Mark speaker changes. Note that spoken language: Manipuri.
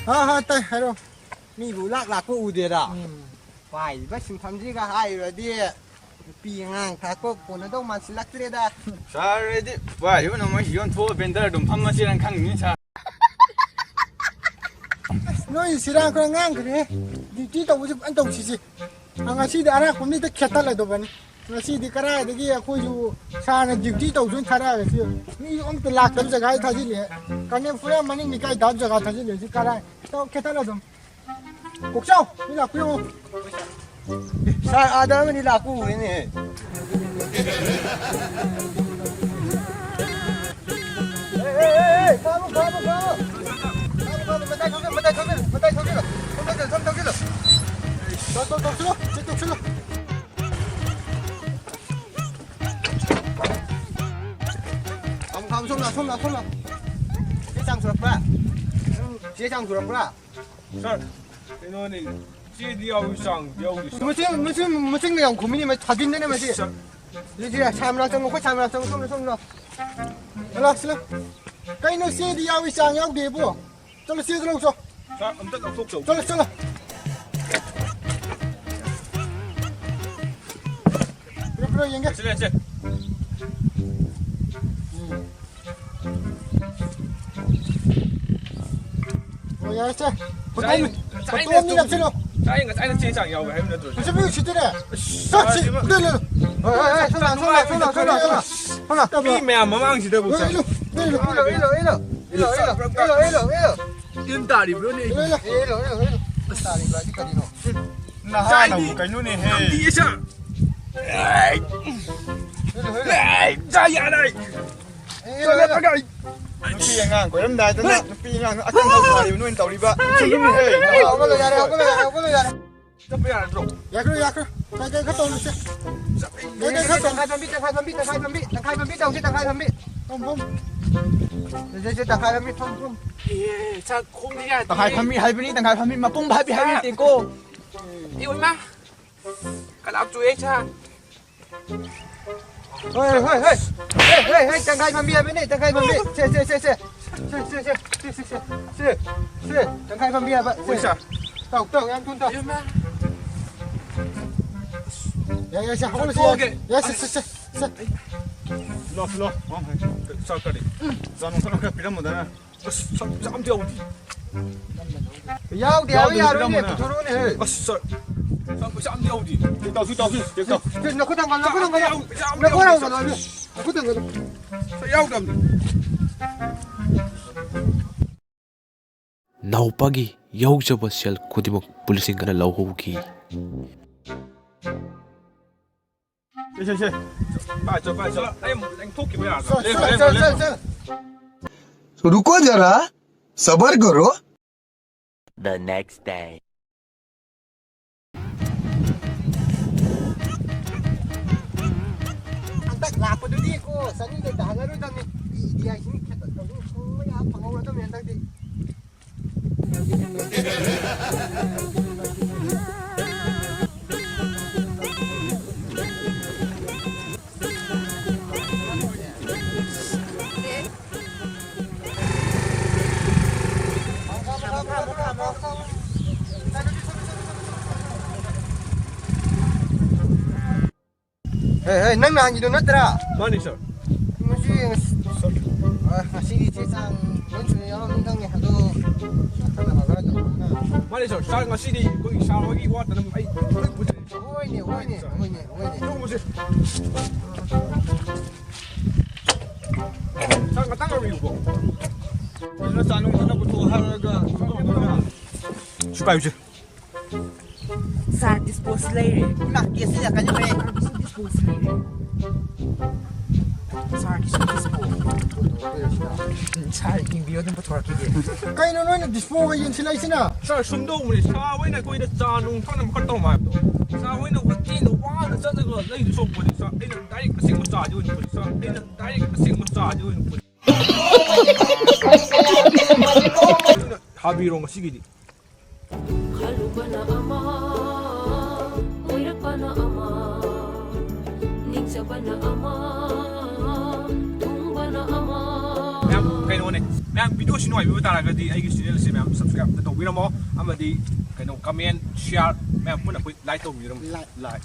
Speaker 1: हाँ तय हेरो
Speaker 2: मी bu lak ko udera pai ba sim thamji ga hai ra di pi ngang tha ko pon do man silak tre da
Speaker 3: Sorry di wa yo no ma hion tho bender dum pham ma siran khang ni sa
Speaker 1: nói xịt ra ngang cái này đi tí tàu chứ anh tàu xịt anh ấy xịt ra cũng đi tới khét lại đâu vậy anh xịt đi cái này thì cái khối dù xa này chỉ tàu xuống thà ra cái gì ni ông tự lạc tấm cái thay gì vậy cái này phụ em mình cái đào cái thay gì vậy chứ cái này tàu khét lại đâu cuộc sau đi lạc không
Speaker 2: sa ada ni lak ko ni kamu Bentar, Tunggu. Kamu xong. Chia sang surat berapa?
Speaker 3: Sir cái nó này chia điêu sang
Speaker 2: Mesti yang kumi ni macam hajin ni mesti. Jadi sam lah, xong.
Speaker 1: relax lah cái nó xe đi ao sang nhau đi bộ cho nó xe đâu cho
Speaker 3: Sir âm tất đọc thuốc
Speaker 1: cho nó rồi yang cái
Speaker 3: Sila
Speaker 1: rồi ya xe tôi đi làm xe đâu
Speaker 3: Saya ingat saya chia sang nhau em nữa rồi.
Speaker 1: Sao biết chuyện này? Sao chị? Đây là.
Speaker 2: Xong.
Speaker 3: Cái mẹ mà mang gì đâu bộ sao?
Speaker 1: Đây là.
Speaker 3: Yên ta đi bữa này.
Speaker 2: Ta đi cái gì nó.
Speaker 3: Là hai đầu cái nó này hè. Đi sao? Ra nhà này. Tôi lên cái. Nó phi ngang của em đài tới nó phi ngang ăn thâu thà đi nó tàu đi ba. Chứ nó hè.
Speaker 2: Không có lời ra.
Speaker 3: Chấp bây giờ rồi.
Speaker 1: Ya cái khát tôm xe.
Speaker 2: Cái khát tôm khai phân bít đâu chứ khai phân bít.
Speaker 1: Không.
Speaker 2: Tang khai phân bít không.
Speaker 3: Sao không đi ra?
Speaker 2: Tang khai phân bít hai bên tang khai phân bít mà bung hai bên tiền cô.
Speaker 3: Yêu má. Cái lão chú ấy cha.
Speaker 2: Hey, tang khai phân bít bên này, tang khai phân bít. Xe. Tang khai phân bít vậy.
Speaker 3: Ui sao?
Speaker 2: Tàu em tuân tàu.
Speaker 3: Yêu má.
Speaker 1: Ya xe không có xe. Ya xe.
Speaker 3: Lo. Sao cái này? Sao nó cái pin một đấy. Sao âm tiêu đi.
Speaker 2: Yau dia rồi nè, tụi nó nè.
Speaker 3: Sao âm tiêu đi. Tàu.
Speaker 2: Nó có thằng nó có đâu.
Speaker 3: Sao yau đầm.
Speaker 4: Naupagi yaujaba sel khudimok pulising kana lauhogi
Speaker 3: Xe. Ba cho. Em anh thuốc kìa bây giờ.
Speaker 2: Sir.
Speaker 5: रुको जरा सबर करो
Speaker 6: The next day.
Speaker 2: Ang takla ko dito ko. Saan yung dahagan rin kami. Iya sini kita tahu. May apa ngawala to men tadi. Hey, nang nang itu natra.
Speaker 3: Money sir.
Speaker 2: Masih di sesang. Muncul yang nang ni hado.
Speaker 3: Money sir. Sao ngasih di kung sao lagi buat dalam ai.
Speaker 2: Oi ni.
Speaker 3: Tunggu sih. Sao ngatang review ko. Nó sanong sana butuh halaga. Supaya je.
Speaker 6: Sa dispose later.
Speaker 2: Nak dia sila kanya me.
Speaker 6: Dispose later. Sorry, dispose. Sorry, king bio din pator kige.
Speaker 1: Cái nó nói là dispo cái gì xin lại xin à?
Speaker 3: Sao sum đâu mà sao với này coi nó sanong thằng nào không tao mà đâu. Sao với nó vật gì nó quá nó rất là lấy được số của nó sao. Đây là đại cái sinh một trà chứ nó sao. Đây là đại cái sinh một trà chứ nó. Habirong sige di.
Speaker 7: Kalubana ama, Moirapana ama, Ningsabana ama, Tumbana ama.
Speaker 3: Em ꯀꯩꯅꯣꯅꯦ ꯃꯌꯥꯝ ꯚꯤꯗꯤꯑꯣꯁꯤ ꯅꯨꯡꯉꯥꯏꯕꯤꯕ ꯇꯥꯔꯒꯗꯤ ꯑꯩꯒꯤ ꯆꯦꯅꯦꯜꯁꯦ ꯃꯌꯥꯝ ꯁꯕꯁꯀ꯭ꯔꯥꯏꯕ ꯇꯧꯕꯤꯔꯝꯃꯣ ꯑꯃꯗꯤ ꯀꯩꯅꯣ ꯀꯃꯦꯟ ꯁꯤꯌꯥꯔ ꯃꯌꯥꯝ ꯄꯨꯟꯅ ꯑꯩꯈꯣꯏ ꯂꯥꯏꯛ ꯇꯧꯕꯤꯔꯝꯃꯣ ꯂꯥꯏꯛ